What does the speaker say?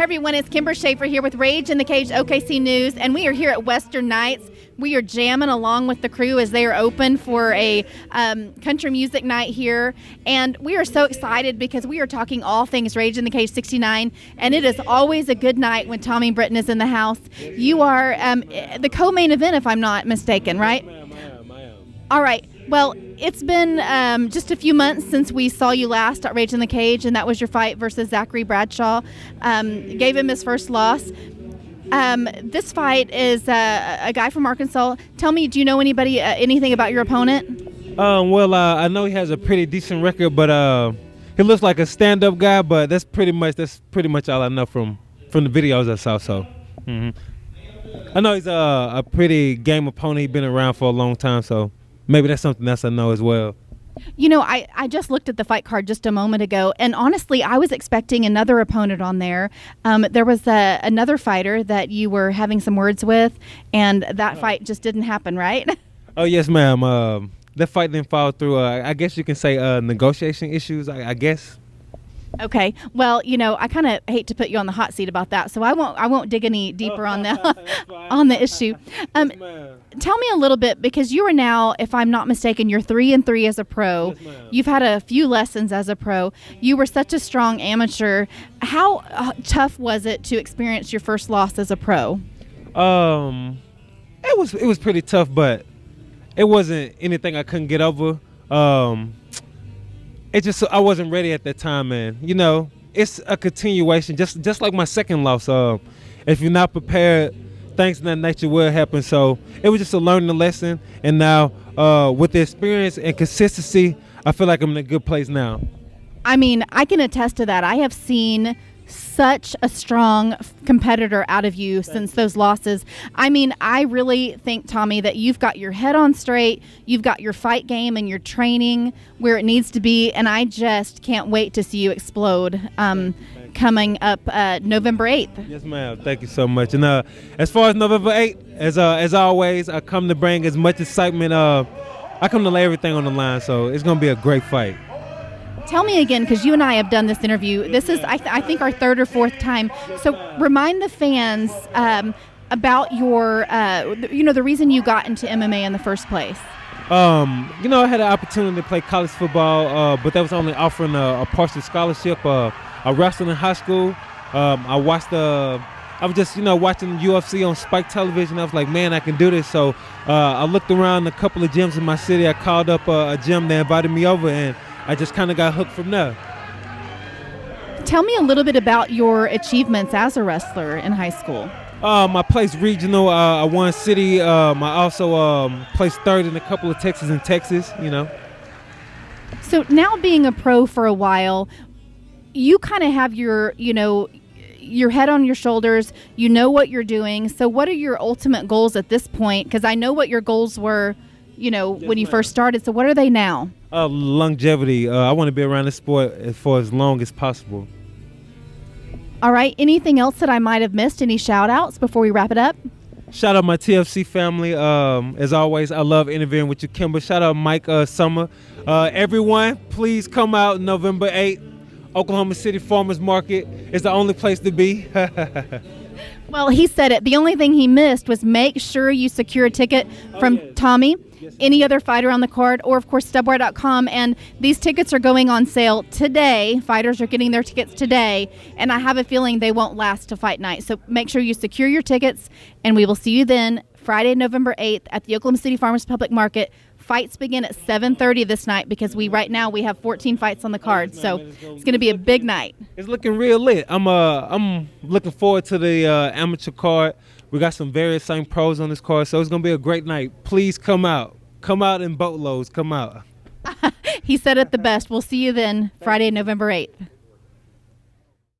everyone, it's Kimber Schaefer here with Rage in the Cage OKC News, and we are here at Western Nights. We are jamming along with the crew as they are open for a country music night here, and we are so excited because we are talking all things Rage in the Cage 69, and it is always a good night when Tommie Britton is in the house. You are the co-main event, if I'm not mistaken, right? Yes, ma'am, I am. All right. Well, it's been just a few months since we saw you last at Rage in the Cage, and that was your fight versus Zachary Bradshaw. Gave him his first loss. This fight is a guy from Arkansas. Tell me, do you know anything about your opponent? I know he has a pretty decent record, but he looks like a stand-up guy. But that's pretty much all I know from the videos I saw. So, I know he's a pretty game opponent. He's been around for a long time, so maybe that's something else I know as well. You know, I just looked at the fight card just a moment ago, and honestly, I was expecting another opponent on there. There was another fighter that you were having some words with, and that fight just didn't happen, right? Oh, yes, ma'am. That fight didn't fall through, I guess you can say negotiation issues, I guess. Okay. Well, you know, I kind of hate to put you on the hot seat about that, so I won't dig any deeper on the issue. Tell me a little bit, because you are now, if I'm not mistaken, you're 3-3 as a pro. Yes, ma'am. You've had a few lessons as a pro. You were such a strong amateur. How tough was it to experience your first loss as a pro? It was pretty tough, but it wasn't anything I couldn't get over. It just, I wasn't ready at that time, and you know, it's a continuation, just like my second loss. If you're not prepared, things of that nature will happen. So it was just a learning lesson, and now with the experience and consistency, I feel like I'm in a good place now. I mean, I can attest to that. I have seen such a strong competitor out of you since those losses. I mean, I really think, Tommie, that you've got your head on straight, you've got your fight game and your training where it needs to be, and I just can't wait to see you explode coming up November 8th. Yes, ma'am. Thank you so much. And as far as November 8th, as always, I come to bring as much excitement. I come to lay everything on the line, so it's going to be a great fight. Tell me again, because you and I have done this interview. This is, I think, our third or fourth time. So remind the fans about your, the reason you got into MMA in the first place. I had an opportunity to play college football, but that was only offering a partial scholarship. I wrestled in high school. I was just, watching UFC on Spike Television. I was like, man, I can do this. So I looked around a couple of gyms in my city. I called up a gym that invited me over, and I just kind of got hooked from there. Tell me a little bit about your achievements as a wrestler in high school. I placed regional. I won city. I also placed third in a couple of Texas. So now being a pro for a while, you kind of have your head on your shoulders. You know what you're doing. So what are your ultimate goals at this point? Because I know what your goals were, when you first started. So what are they now? Longevity. I want to be around the sport for as long as possible. All right. Anything else that I might have missed? Any shout outs before we wrap it up? Shout out my TFC family. As always, I love interviewing with you, Kimber. Shout out Mike Summer. Everyone, please come out November 8th. Oklahoma City Farmers Market is the only place to be. Well, he said it. The only thing he missed was make sure you secure a ticket from Tommie, any other fighter on the card, or, of course, stubwire.com. And these tickets are going on sale today. Fighters are getting their tickets today, and I have a feeling they won't last to fight night. So make sure you secure your tickets, and we will see you then Friday, November 8th at the Oklahoma City Farmers Public Market. Fights begin at 7:30 this night because right now we have 14 fights on the card, so it's going to be a big night. It's looking real lit. I'm looking forward to the amateur card. We got some various same pros on this card, so it's going to be a great night. Please come out. Come out in boatloads. Come out. He said it the best. We'll see you then Friday, November 8th.